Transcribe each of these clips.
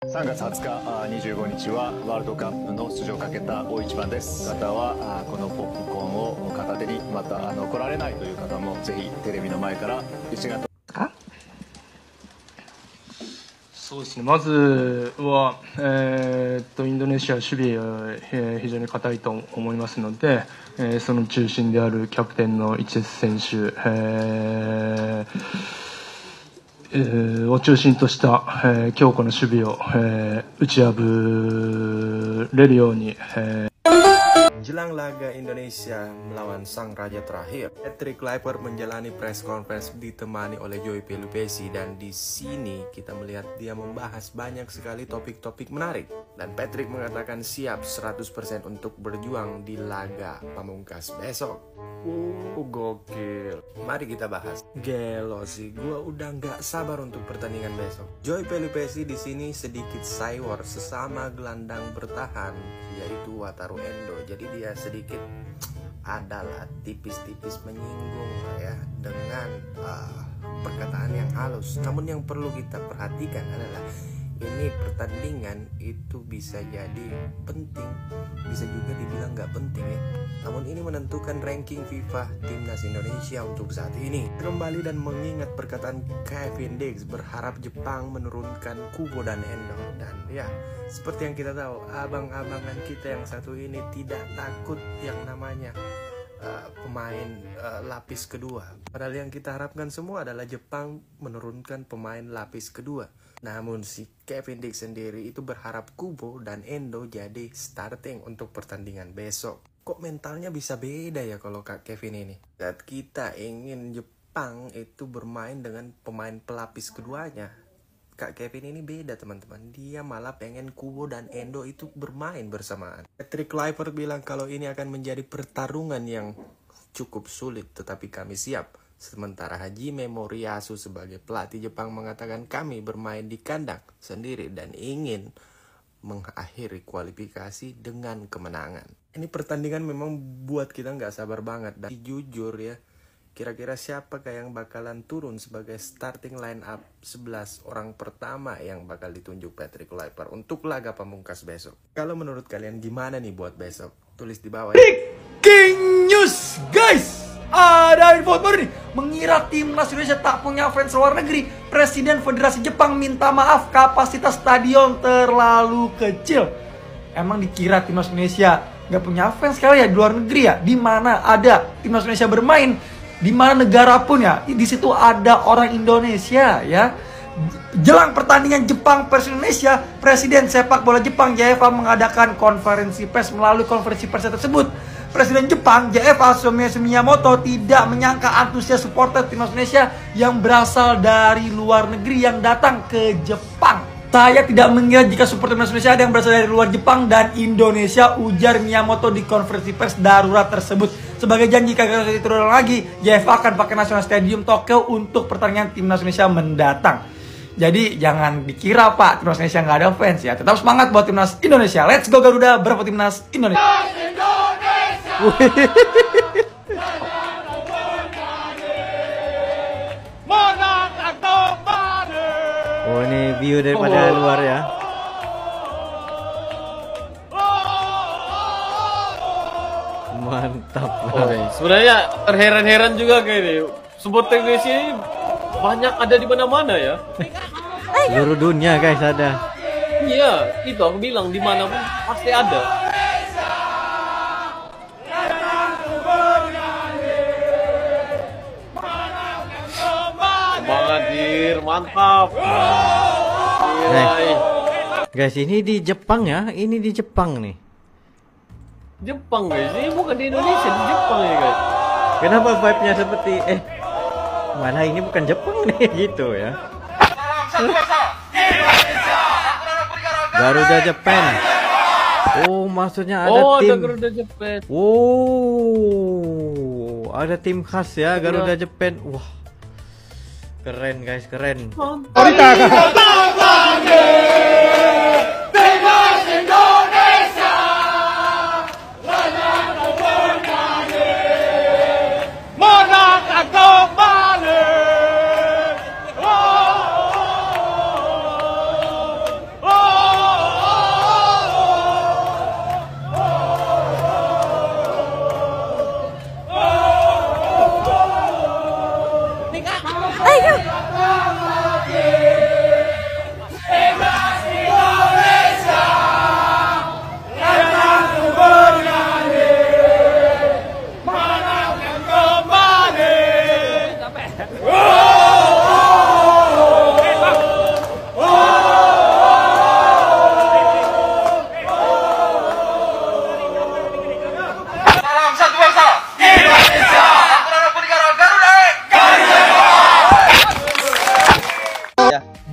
3月20日、25日はワールドカップの出場をかけた大一番です。方はこのポップコーンを片手に、また来られないという方もぜひテレビの前から1月そうですね、まずは、インドネシア守備は、非常に堅いと思いますので、その中心であるキャプテンの一節選手、を中心とした、強固な守備を、打ち破れるように、Jelang laga Indonesia melawan Sang Raja terakhir, Patrick Kluivert menjalani press conference ditemani oleh Joy Pelupesi, dan di sini kita melihat dia membahas banyak sekali topik-topik menarik, dan Patrick mengatakan siap 100% untuk berjuang di laga pamungkas besok. Gokil. Mari kita bahas. Gelo sih, gua udah nggak sabar untuk pertandingan besok. Joy Pelupesi di sini sedikit saywar sesama gelandang bertahan, yaitu Wataru Endo. Jadi dia sedikit adalah tipis-tipis menyinggung ya dengan perkataan yang halus. Namun yang perlu kita perhatikan adalah ini pertandingan itu bisa jadi penting, bisa juga dibilang nggak penting ya. Namun ini menentukan ranking FIFA Timnas Indonesia untuk saat ini. Kembali dan mengingat perkataan Kevin Diggs berharap Jepang menurunkan Kubo dan Endo. Dan ya, seperti yang kita tahu, abang-abangan kita yang satu ini tidak takut yang namanya pemain lapis kedua. Padahal yang kita harapkan semua adalah Jepang menurunkan pemain lapis kedua. Namun si Kevin Diggs sendiri itu berharap Kubo dan Endo jadi starting untuk pertandingan besok. Kok mentalnya bisa beda ya kalau Kak Kevin ini? Saat kita ingin Jepang itu bermain dengan pemain pelapis keduanya, Kak Kevin ini beda teman-teman. Dia malah pengen Kubo dan Endo itu bermain bersamaan. Patrick Kluivert bilang kalau ini akan menjadi pertarungan yang cukup sulit, tetapi kami siap. Sementara Hajime Moriyasu sebagai pelatih Jepang mengatakan kami bermain di kandang sendiri dan ingin mengakhiri kualifikasi dengan kemenangan. Ini pertandingan memang buat kita nggak sabar banget. Dan jujur ya, kira-kira siapakah yang bakalan turun sebagai starting line up 11 orang pertama yang bakal ditunjuk Patrick Kluivert untuk laga pamungkas besok? Kalau menurut kalian gimana nih buat besok? Tulis di bawah ya. Breaking news guys! Ada info baru nih. Mengira timnas Indonesia tak punya fans luar negeri, Presiden Federasi Jepang minta maaf kapasitas stadion terlalu kecil. Emang dikira timnas Indonesia nggak punya fans kali ya di luar negeri ya? Di mana ada timnas Indonesia bermain, di mana negara pun ya, di situ ada orang Indonesia ya. Jelang pertandingan Jepang versus Indonesia, Presiden sepak bola Jepang JFA mengadakan konferensi pers. Melalui konferensi pers tersebut, Presiden Jepang JFA Sumiyoshi Miyamoto tidak menyangka antusias supporter timnas Indonesia yang berasal dari luar negeri yang datang ke Jepang. Saya tidak mengira jika supporter timnas Indonesia ada yang berasal dari luar Jepang dan Indonesia, ujar Miyamoto di konferensi pers darurat tersebut. Sebagai janji kagak itu terulang lagi, JFA akan pakai National Stadium Tokyo untuk pertandingan timnas Indonesia mendatang. Jadi jangan dikira Pak, timnas Indonesia nggak ada fans ya. Tetap semangat buat timnas Indonesia. Let's go Garuda, berapa timnas Indonesia? Oh, ini view daripada luar ya. Mantap. Sebenarnya terheran-heran juga kayak ini. Supporter Indonesia ini banyak ada di mana-mana ya. Seluruh dunia guys ada. Iya, itu aku bilang di mana pun pasti ada. Mantap. Guys, ini di Jepang ya. Ini di Jepang nih. Jepang guys, ini bukan di Indonesia, di Jepang ya guys. Kenapa vibe-nya seperti mana ini bukan Jepang nih gitu ya. Garuda Japan. Oh, maksudnya ada tim. Ada Garuda Japan. Oh, ada tim khas ya Garuda Japan. Wah. Keren guys, keren. Oh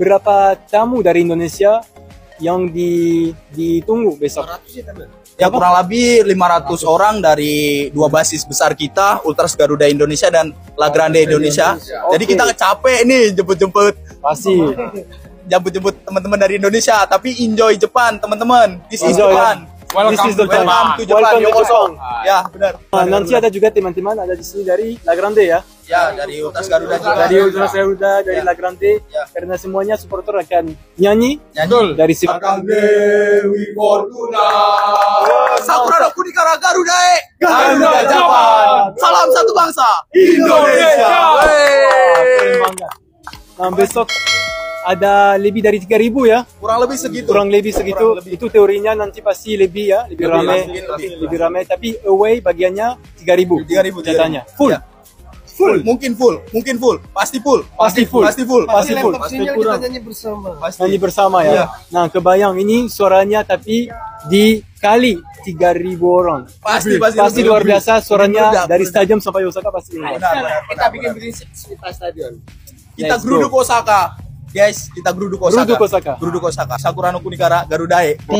beberapa tamu dari Indonesia yang ditunggu besok. Ya kurang lebih 500 orang dari dua basis besar kita, Ultras Garuda Indonesia dan La Grande Indonesia. Jadi kita capek nih jemput-jemput. Pasti. Jemput-jemput teman-teman dari Indonesia, tapi enjoy Jepang teman-teman. This is Enjoy, Japan. This is the time. Welcome to Japan. Welcome to Japan. Ya benar. Nanti ada juga teman-teman ada di sini dari La Grande ya. Ya dari Ultras Garuda juga. Dari Ultras Garuda, dari La Grande. Karena semuanya supporter akan nyanyi dari si Dewi Fortuna. Sakura no Kunikara Garuda Garuda Japan. Salam satu bangsa Indonesia. Keren banget. Nah, besok ada lebih dari 3.000 ya. Kurang lebih segitu. Kurang lebih segitu. Itu teorinya nanti pasti lebih ya, lebih ramai. Lebih ramai, tapi away bagiannya 3.000. 3.000 katanya. Full. Ya. Full. Mungkin full. Pasti full. Pasti full. Pasti full. Kita nyanyi bersama ya. Nah, kebayang ini suaranya tapi dikali 3.000 orang. Pasti luar biasa suaranya dari stadion sampai Osaka pasti. Kita bikin stadion. Kita geruduk Osaka. Guys, kita geruduk Osaka. Sakura no Kunikara Garuda 3.000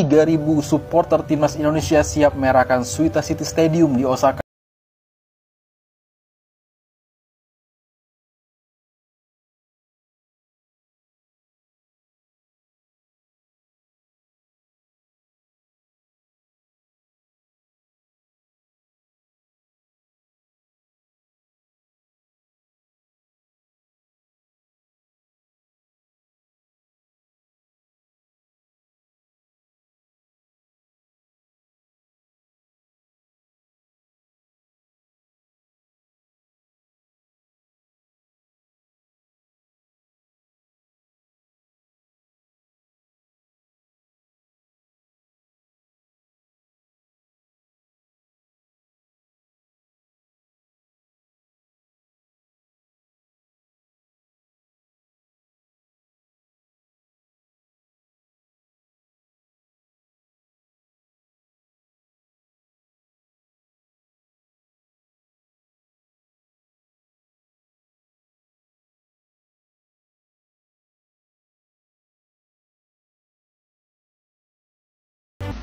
supporter timnas Indonesia siap merahkan Suita City Stadium di Osaka.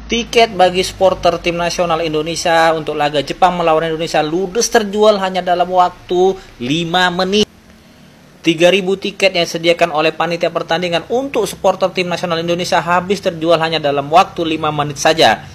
Tiket bagi supporter tim nasional Indonesia untuk laga Jepang melawan Indonesia ludes terjual hanya dalam waktu 5 menit. 3.000 tiket yang disediakan oleh panitia pertandingan untuk supporter tim nasional Indonesia habis terjual hanya dalam waktu 5 menit saja.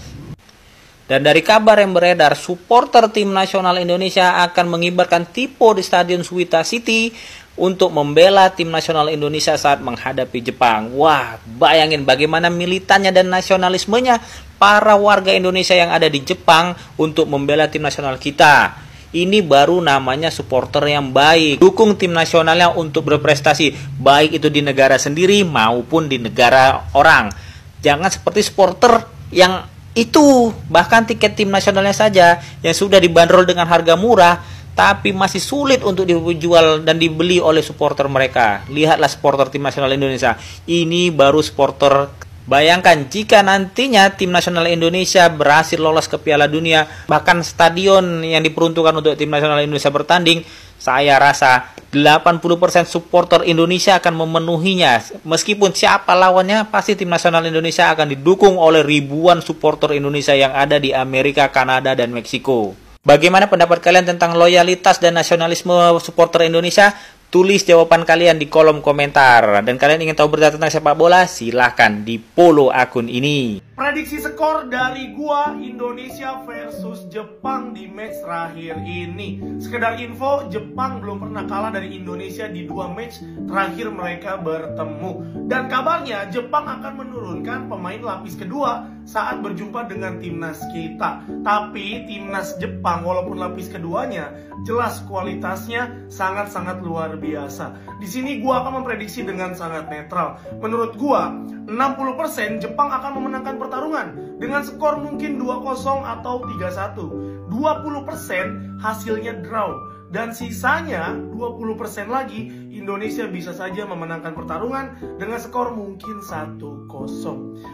Dan dari kabar yang beredar, supporter tim nasional Indonesia akan mengibarkan tipo di Stadion Suita City untuk membela tim nasional Indonesia saat menghadapi Jepang. Wah, bayangin bagaimana militannya dan nasionalismenya para warga Indonesia yang ada di Jepang untuk membela tim nasional kita. Ini baru namanya supporter yang baik. Dukung tim nasionalnya untuk berprestasi, baik itu di negara sendiri maupun di negara orang. Jangan seperti supporter yang itu, bahkan tiket tim nasionalnya saja yang sudah dibanderol dengan harga murah, tapi masih sulit untuk dijual dan dibeli oleh supporter mereka. Lihatlah supporter tim nasional Indonesia. Ini baru supporter. Bayangkan jika nantinya tim nasional Indonesia berhasil lolos ke Piala Dunia, bahkan stadion yang diperuntukkan untuk tim nasional Indonesia bertanding, saya rasa 80% supporter Indonesia akan memenuhinya. Meskipun siapa lawannya, pasti tim nasional Indonesia akan didukung oleh ribuan supporter Indonesia yang ada di Amerika, Kanada, dan Meksiko. Bagaimana pendapat kalian tentang loyalitas dan nasionalisme supporter Indonesia? Tulis jawaban kalian di kolom komentar. Dan kalian ingin tahu berita tentang sepak bola? Silahkan di follow akun ini. Prediksi skor dari gua Indonesia versus Jepang di match terakhir ini. Sekedar info, Jepang belum pernah kalah dari Indonesia di 2 match terakhir mereka bertemu. Dan kabarnya Jepang akan menurunkan pemain lapis kedua saat berjumpa dengan timnas kita. Tapi timnas Jepang walaupun lapis keduanya jelas kualitasnya sangat-sangat luar biasa. Di sini gua akan memprediksi dengan sangat netral. Menurut gua 60% Jepang akan memenangkan pertarungan dengan skor mungkin 2-0 atau 3-1. 20% hasilnya draw. Dan sisanya 20% lagi Indonesia bisa saja memenangkan pertarungan dengan skor mungkin 1-0.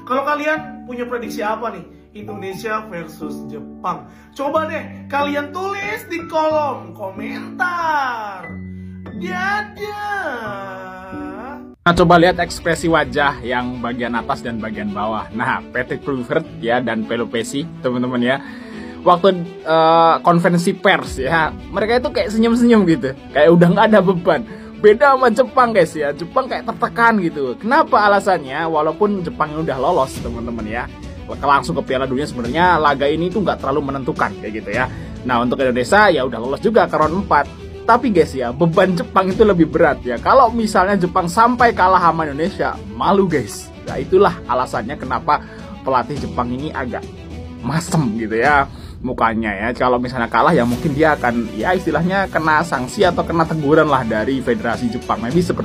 Kalau kalian punya prediksi apa nih? Indonesia versus Jepang. Coba deh kalian tulis di kolom komentar. Dadah. Nah, coba lihat ekspresi wajah yang bagian atas dan bagian bawah. Nah, Patrick Kluivert ya dan Pelupessy, teman-teman ya. Waktu konferensi pers ya, mereka itu kayak senyum-senyum gitu. Kayak udah nggak ada beban. Beda sama Jepang guys ya. Jepang kayak tertekan gitu. Kenapa alasannya? Walaupun Jepang udah lolos, teman-teman ya. Langsung ke Piala Dunia, sebenarnya laga ini tuh nggak terlalu menentukan kayak gitu ya. Nah, untuk Indonesia ya udah lolos juga ke round 4. Tapi guys ya, beban Jepang itu lebih berat ya. Kalau misalnya Jepang sampai kalah sama Indonesia, malu guys. Nah, itulah alasannya kenapa pelatih Jepang ini agak masem gitu ya mukanya ya. Kalau misalnya kalah ya mungkin dia akan ya istilahnya kena sanksi atau kena teguran lah dari Federasi Jepang. Maybe seperti